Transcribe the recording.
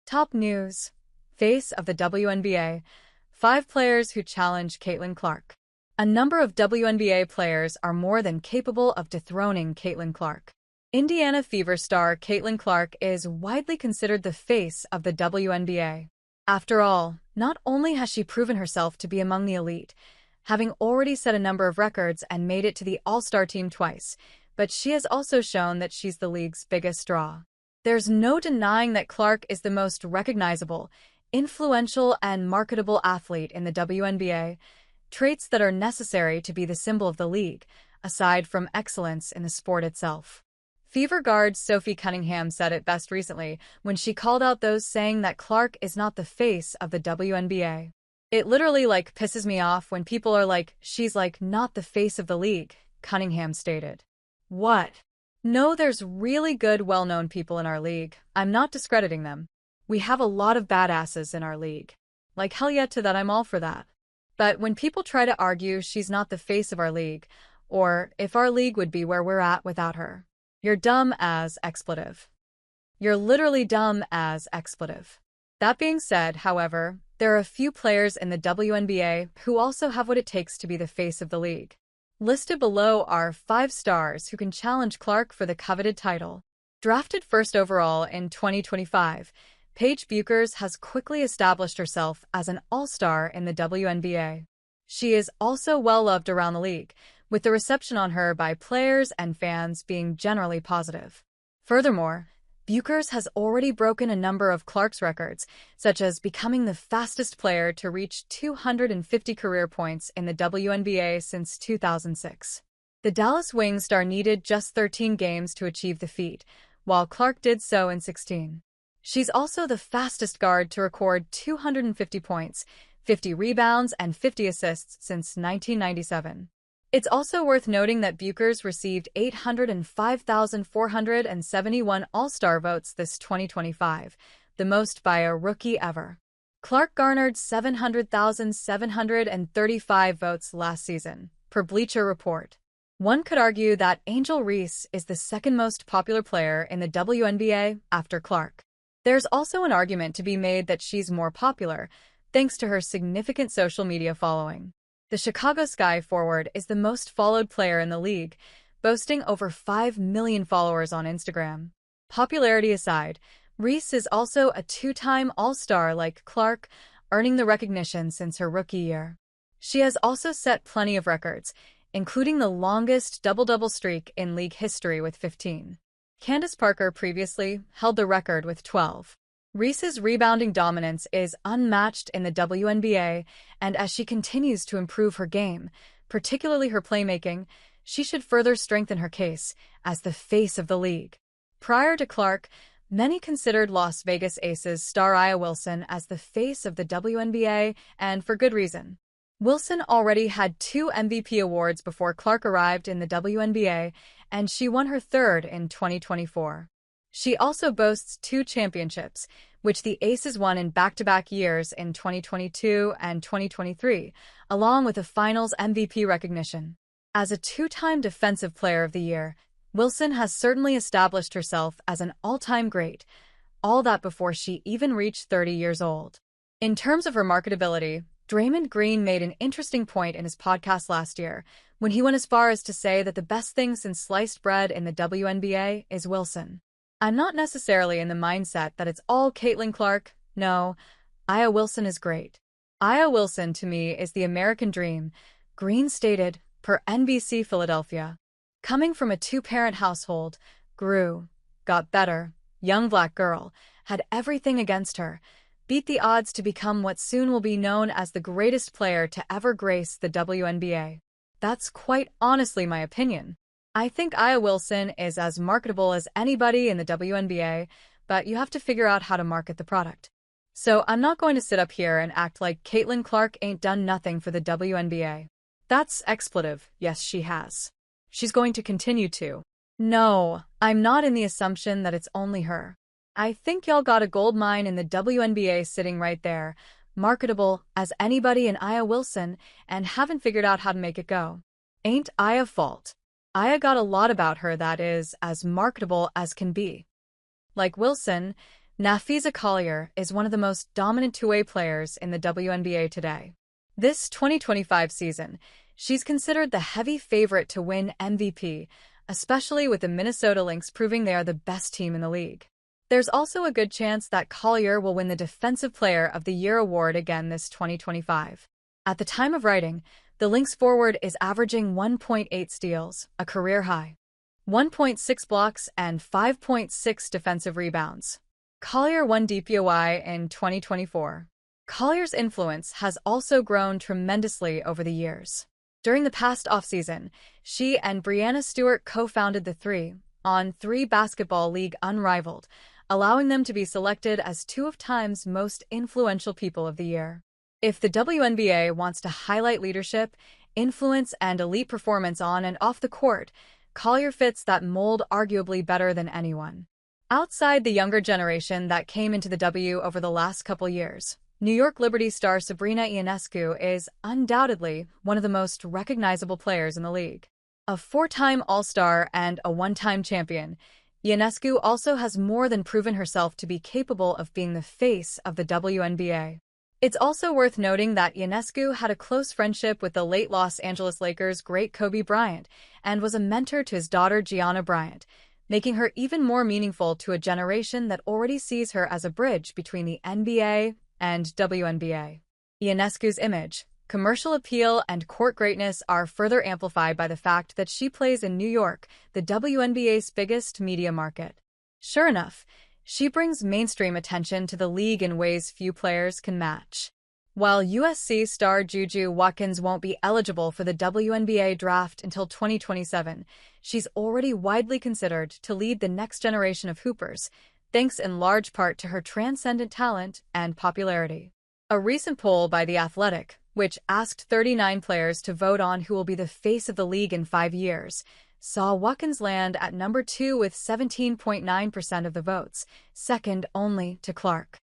Top news. Face of the WNBA. 5 players who challenge Caitlin Clark. A number of WNBA players are more than capable of dethroning Caitlin Clark. Indiana Fever star Caitlin Clark is widely considered the face of the WNBA. After all, not only has she proven herself to be among the elite, having already set a number of records and made it to the All-Star team twice, but she has also shown that she's the league's biggest draw. There's no denying that Clark is the most recognizable, influential, and marketable athlete in the WNBA, traits that are necessary to be the symbol of the league, aside from excellence in the sport itself. Fever guard Sophie Cunningham said it best recently when she called out those saying that Clark is not the face of the WNBA. "It literally pisses me off when people are she's not the face of the league," Cunningham stated. What? No, there's really good, well-known people in our league. I'm not discrediting them. We have a lot of badasses in our league. Hell yeah to that, I'm all for that. But when people try to argue she's not the face of our league, or if our league would be where we're at without her, you're dumb as expletive. You're literally dumb as expletive. That being said, however, there are a few players in the WNBA who also have what it takes to be the face of the league. Listed below are 5 stars who can challenge Clark for the coveted title. Drafted first overall in 2025, Paige Bueckers has quickly established herself as an all-star in the WNBA. She is also well-loved around the league, with the reception on her by players and fans being generally positive. Furthermore, Bueckers has already broken a number of Clark's records, such as becoming the fastest player to reach 250 career points in the WNBA since 2006. The Dallas Wings star needed just 13 games to achieve the feat, while Clark did so in 16. She's also the fastest guard to record 250 points, 50 rebounds, and 50 assists since 1997. It's also worth noting that Bueckers received 805,471 All-Star votes this 2025, the most by a rookie ever. Clark garnered 700,735 votes last season, per Bleacher Report. One could argue that Angel Reese is the second most popular player in the WNBA after Clark. There's also an argument to be made that she's more popular, thanks to her significant social media following. The Chicago Sky forward is the most followed player in the league, boasting over 5 million followers on Instagram. Popularity aside, Reese is also a 2-time All-Star like Clark, earning the recognition since her rookie year. She has also set plenty of records, including the longest double-double streak in league history with 15. Candace Parker previously held the record with 12. Reese's rebounding dominance is unmatched in the WNBA, and as she continues to improve her game, particularly her playmaking, she should further strengthen her case as the face of the league. Prior to Clark, many considered Las Vegas Aces star A'ja Wilson as the face of the WNBA, and for good reason. Wilson already had 2 MVP awards before Clark arrived in the WNBA, and she won her 3rd in 2024. She also boasts 2 championships, which the Aces won in back-to-back years in 2022 and 2023, along with a Finals MVP recognition. As a 2-time Defensive Player of the Year, Wilson has certainly established herself as an all-time great, all that before she even reached 30 years old. In terms of her marketability, Draymond Green made an interesting point in his podcast last year, when he went as far as to say that the best thing since sliced bread in the WNBA is Wilson. I'm not necessarily in the mindset that it's all Caitlin Clark. No, A'ja Wilson is great. A'ja Wilson, to me, is the American dream, Green stated, per NBC Philadelphia. Coming from a 2-parent household, grew, got better, young black girl, had everything against her, beat the odds to become what soon will be known as the greatest player to ever grace the WNBA. That's quite honestly my opinion. I think A'ja Wilson is as marketable as anybody in the WNBA, but you have to figure out how to market the product. So I'm not going to sit up here and act like Caitlin Clark ain't done nothing for the WNBA. That's expletive, yes she has. She's going to continue to. No, I'm not in the assumption that it's only her. I think y'all got a gold mine in the WNBA sitting right there, marketable as anybody in A'ja Wilson, and haven't figured out how to make it go. Ain't A'ja's fault. A'ja got a lot about her that is as marketable as can be. Like Wilson, Nafisa Collier is one of the most dominant two-way players in the WNBA today. This 2025 season, she's considered the heavy favorite to win MVP, especially with the Minnesota Lynx proving they are the best team in the league. There's also a good chance that Collier will win the Defensive Player of the Year award again this 2025. At the time of writing, the Lynx forward is averaging 1.8 steals, a career high, 1.6 blocks, and 5.6 defensive rebounds. Collier won DPOY in 2024. Collier's influence has also grown tremendously over the years. During the past offseason, she and Breanna Stewart co-founded the 3-on-3 Basketball League Unrivaled, allowing them to be selected as two of Time's most influential people of the year. If the WNBA wants to highlight leadership, influence, and elite performance on and off the court, Collier fits that mold arguably better than anyone. Outside the younger generation that came into the W over the last couple years, New York Liberty star Sabrina Ionescu is undoubtedly one of the most recognizable players in the league. A four-time All-Star and a one-time champion, Ionescu also has more than proven herself to be capable of being the face of the WNBA. It's also worth noting that Ionescu had a close friendship with the late Los Angeles Lakers great Kobe Bryant and was a mentor to his daughter Gianna Bryant, making her even more meaningful to a generation that already sees her as a bridge between the NBA and WNBA. Ionescu's image, commercial appeal, and court greatness are further amplified by the fact that she plays in New York, the WNBA's biggest media market. Sure enough, she brings mainstream attention to the league in ways few players can match. While USC star Juju Watkins won't be eligible for the WNBA draft until 2027, she's already widely considered to lead the next generation of hoopers, thanks in large part to her transcendent talent and popularity. A recent poll by The Athletic, which asked 39 players to vote on who will be the face of the league in 5 years, saw Watkins land at number 2 with 17.9% of the votes, second only to Clark.